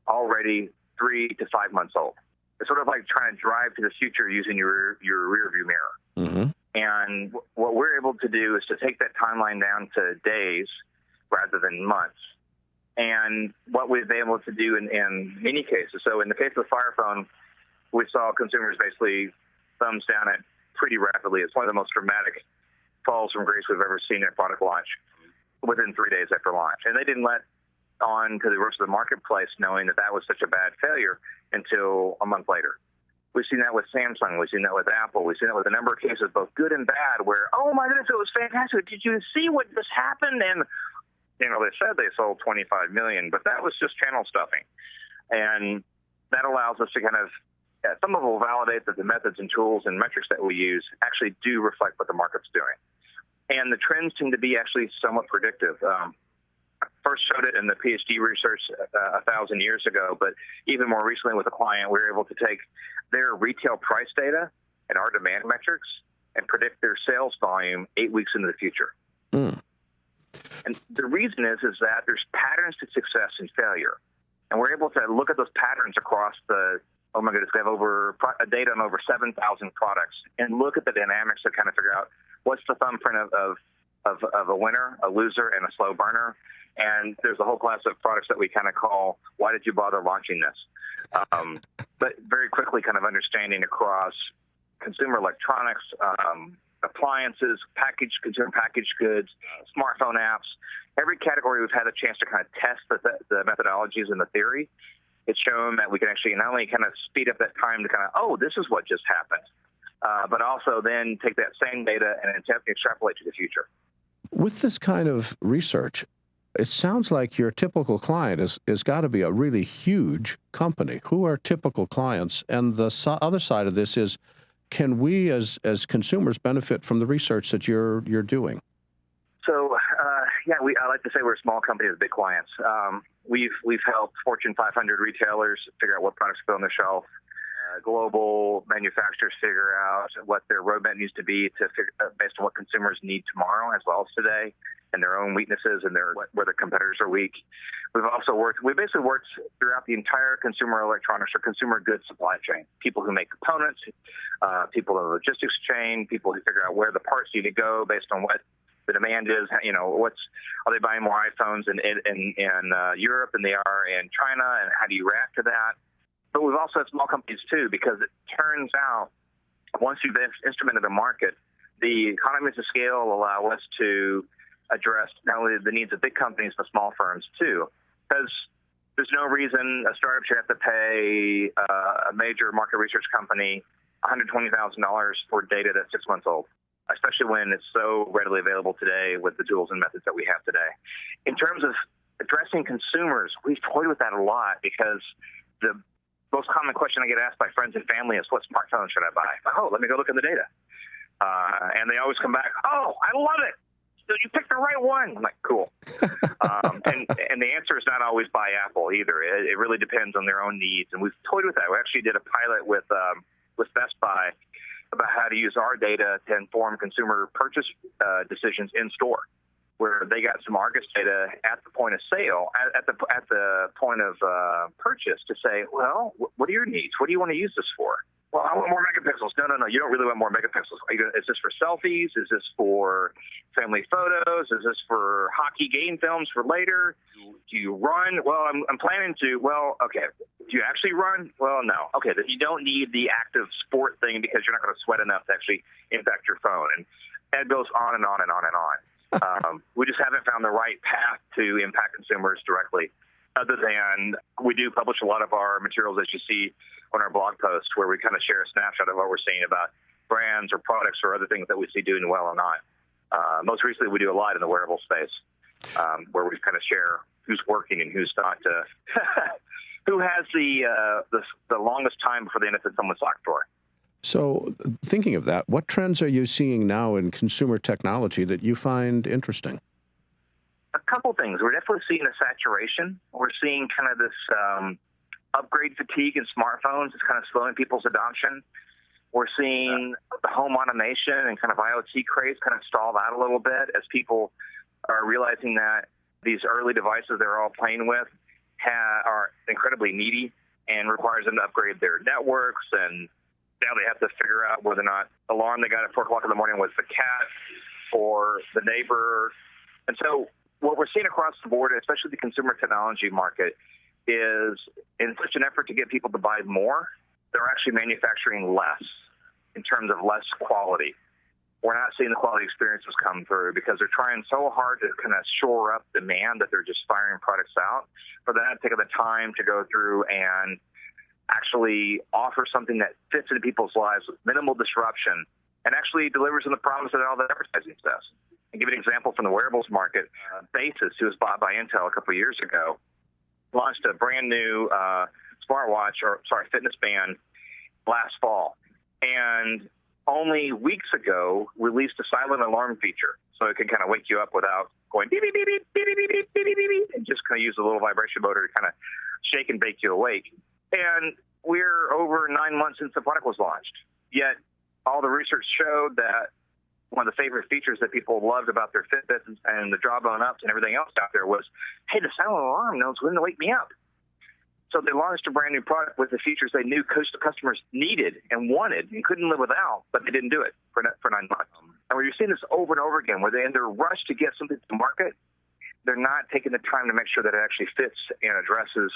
already 3 to 5 months old. It's sort of like trying to drive to the future using your rearview mirror. Mm-hmm. And what we're able to do is to take that timeline down to days rather than months. And what we've been able to do in many cases, so in the case of the Fire Phone, we saw consumers basically thumbs down it pretty rapidly. It's one of the most dramatic falls from grace we've ever seen in a product launch within 3 days after launch. And they didn't let on to the rest of the marketplace knowing that that was such a bad failure until a month later. We've seen that with Samsung. We've seen that with Apple. We've seen that with a number of cases, both good and bad, where, oh, my goodness, it was fantastic. Did you see what just happened? And, you know, they said they sold 25 million, but that was just channel stuffing. And that allows us to kind of, some of it will validate that the methods and tools and metrics that we use actually do reflect what the market's doing. And the trends seem to be actually somewhat predictive. I first showed it in the PhD research 1,000 years ago, but even more recently with a client, we were able to take their retail price data and our demand metrics and predict their sales volume 8 weeks into the future. Mm. And the reason is that there's patterns to success and failure. And we're able to look at those patterns across the, oh my goodness, we have data on over 7,000 products and look at the dynamics to kind of figure out what's the thumbprint of a winner, a loser, and a slow burner. And there's a whole class of products that we kind of call, why did you bother launching this? But very quickly kind of understanding across consumer electronics, appliances, consumer packaged goods, smartphone apps, every category we've had a chance to kind of test the methodologies and the theory. It's shown that we can actually not only kind of speed up that time to kind of, oh, this is what just happened, but also then take that same data and attempt to extrapolate to the future. With this kind of research, it sounds like your typical client is got to be a really huge company. Who are typical clients? And the other side of this is, can we as consumers benefit from the research that you're doing? So, I like to say we're a small company with big clients. We've helped Fortune 500 retailers figure out what products to put on the shelf. Global manufacturers figure out what their roadmap needs to be based on what consumers need tomorrow as well as today, and their own weaknesses and where the competitors are weak. We basically worked throughout the entire consumer electronics or consumer goods supply chain. People who make components, people in the logistics chain, people who figure out where the parts need to go based on what the demand is. You know, are they buying more iPhones in Europe than they are in China, and how do you react to that? But we've also had small companies too, because it turns out once you've instrumented the market, the economies of scale allow us to address not only the needs of big companies, but small firms too. Because there's no reason a startup should have to pay a major market research company $120,000 for data that's 6 months old, especially when it's so readily available today with the tools and methods that we have today. In terms of addressing consumers, we've toyed with that a lot because the most common question I get asked by friends and family is, what smartphone should I buy? Oh, let me go look at the data. And they always come back, oh, I love it. So you picked the right one. I'm like, cool. And the answer is not always buy Apple either. It really depends on their own needs. And we've toyed with that. We actually did a pilot with Best Buy about how to use our data to inform consumer purchase decisions in store, where they got some Argus data at the point of sale, at the point of purchase, to say, well, what are your needs? What do you want to use this for? Well, I want more megapixels. No, you don't really want more megapixels. Is this for selfies? Is this for family photos? Is this for hockey game films for later? Do you run? Well, I'm planning to. Well, okay. Do you actually run? Well, no. Okay, then you don't need the active sport thing because you're not going to sweat enough to actually impact your phone. And that goes on and on and on and on. We just haven't found the right path to impact consumers directly, other than we do publish a lot of our materials, as you see on our blog post, where we kind of share a snapshot of what we're seeing about brands or products or other things that we see doing well or not. Most recently, we do a lot in the wearable space, where we kind of share who's working and who's not, who has the longest time before they end up in someone's sock drawer. So thinking of that, what trends are you seeing now in consumer technology that you find interesting? A couple things. We're definitely seeing a saturation. We're seeing kind of this upgrade fatigue in smartphones. It's kind of slowing people's adoption. We're seeing the home automation and kind of IoT craze kind of stall out a little bit as people are realizing that These early devices they're all playing with are incredibly needy and requires them to upgrade their networks, and now they have to figure out whether or not the alarm they got at 4 o'clock in the morning was the cat or the neighbor. And so what we're seeing across the board, especially the consumer technology market, is in such an effort to get people to buy more, they're actually manufacturing less in terms of less quality. We're not seeing the quality experiences come through because they're trying so hard to kind of shore up demand that they're just firing products out. For that, taking the time to go through and actually offer something that fits into people's lives with minimal disruption and actually delivers on the promise that all the advertising does. I'll give you an example from the wearables market. BuZZ, who was bought by Intel a couple of years ago, launched a brand new fitness band last fall. And only weeks ago released a silent alarm feature, so it can kind of wake you up without going beep, beep, beep, beep, beep, beep, beep, beep, beep, beep, and just kind of use a little vibration motor to kind of shake and bake you awake. And we're over 9 months since the product was launched. Yet all the research showed that one of the favorite features that people loved about their Fitbits and the Jawbone Ups and everything else out there was, hey, the silent alarm knows when to wake me up. So they launched a brand new product with the features they knew customers needed and wanted and couldn't live without, but they didn't do it for 9 months. And we're seeing this over and over again, where they're in their rush to get something to market, they're not taking the time to make sure that it actually fits and addresses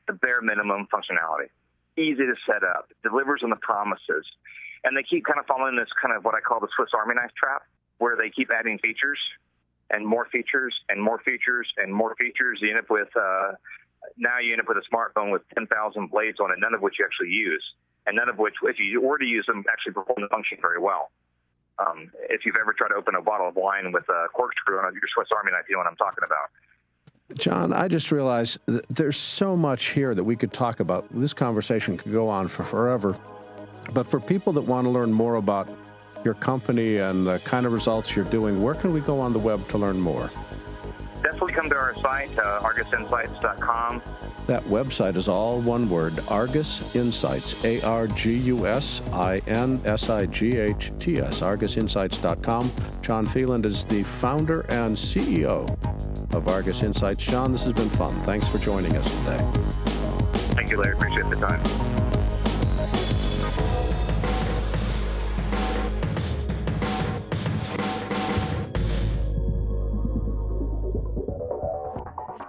the bare minimum functionality. Easy to set up, delivers on the promises. And they keep kind of following this kind of what I call the Swiss Army knife trap, where they keep adding features and more features and more features and more features. You end up with now you end up with a smartphone with 10,000 blades on it, none of which you actually use, and none of which, if you were to use them, actually perform the function very well. If you've ever tried to open a bottle of wine with a corkscrew on your Swiss Army knife, you know what I'm talking about. John, I just realized there's so much here that we could talk about. This conversation could go on for forever. But for people that want to learn more about your company and the kind of results you're doing, where can we go on the web to learn more? Definitely come to our site, argusinsights.com. That website is all one word, Argus Insights, ARGUSINSIGHTS, argusinsights.com. John Phelan is the founder and CEO of Argus Insights. John, this has been fun. Thanks for joining us today. Thank you, Larry. Appreciate the time.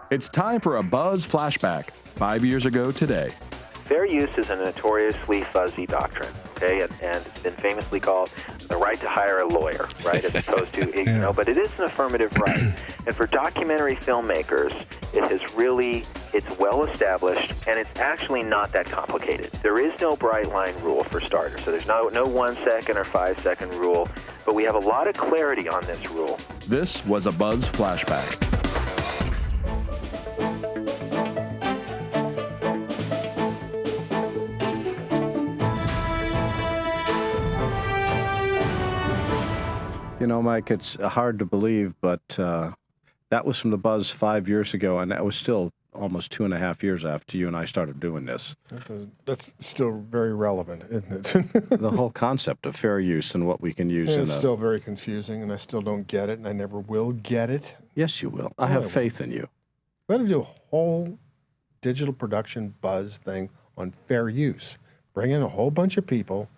It's time for a BuZZ flashback. 5 years ago today. Fair use is a notoriously fuzzy doctrine, okay, and it's been famously called the right to hire a lawyer, right, as opposed to, but it is an affirmative right. And for documentary filmmakers, it's well established, and it's actually not that complicated. There is no bright line rule for starters, so there's no 1 second or 5 second rule, but we have a lot of clarity on this rule. This was a BuZZ flashback. You know, Mike, it's hard to believe, but that was from the BuZZ 5 years ago, and that was still almost 2.5 years after you and I started doing this. That's still very relevant, isn't it? The whole concept of fair use and what we can use. It's still very confusing, and I still don't get it, and I never will get it. Yes, you will. I have faith in you. We're going to do a whole digital production BuZZ thing on fair use. Bring in a whole bunch of people,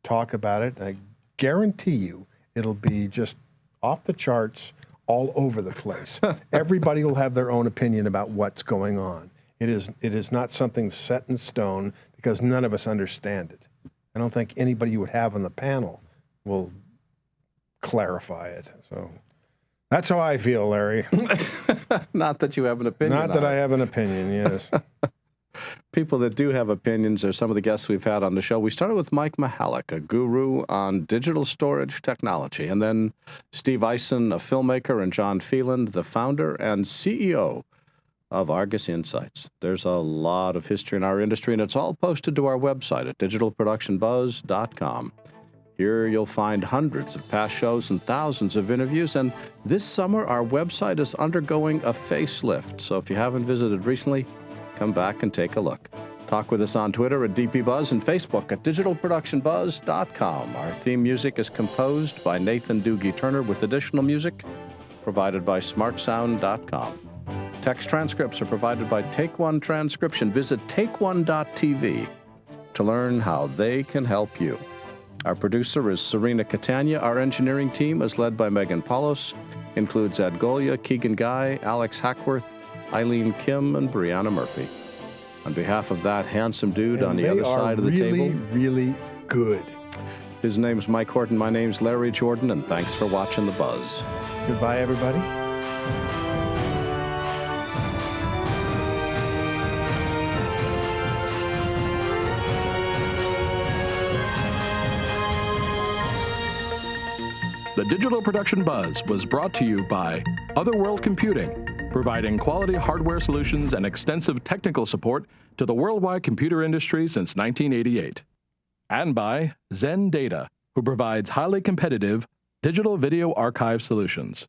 talk about it, and I guarantee you, it'll be just off the charts all over the place. Everybody will have their own opinion about what's going on. It is not something set in stone because none of us understand it. I don't think anybody you would have on the panel will clarify it. So that's how I feel, Larry. Not that you have an opinion. Not that I have an opinion, yes. People that do have opinions are some of the guests we've had on the show. We started with Mike Mihalik, a guru on digital storage technology, and then Steve Eisen, a filmmaker, and John Phelan, the founder and CEO of Argus Insights. There's a lot of history in our industry, and it's all posted to our website at digitalproductionbuzz.com. Here you'll find hundreds of past shows and thousands of interviews, and this summer our website is undergoing a facelift, so if you haven't visited recently, come back and take a look. Talk with us on Twitter at DPBuzz and Facebook at digitalproductionbuzz.com. Our theme music is composed by Nathan Doogie Turner with additional music provided by smartsound.com. Text transcripts are provided by Take One Transcription. Visit takeone.tv to learn how they can help you. Our producer is Serena Catania. Our engineering team is led by Megan Paulos, includes Ed Golia, Keegan Guy, Alex Hackworth, Eileen Kim, and Brianna Murphy. On behalf of that handsome dude on the other side of the table. Really good. His name's Mike Horton. My name's Larry Jordan, and thanks for watching The Buzz. Goodbye, everybody. The Digital Production Buzz was brought to you by Otherworld Computing, providing quality hardware solutions and extensive technical support to the worldwide computer industry since 1988. And by Zen Data, who provides highly competitive digital video archive solutions.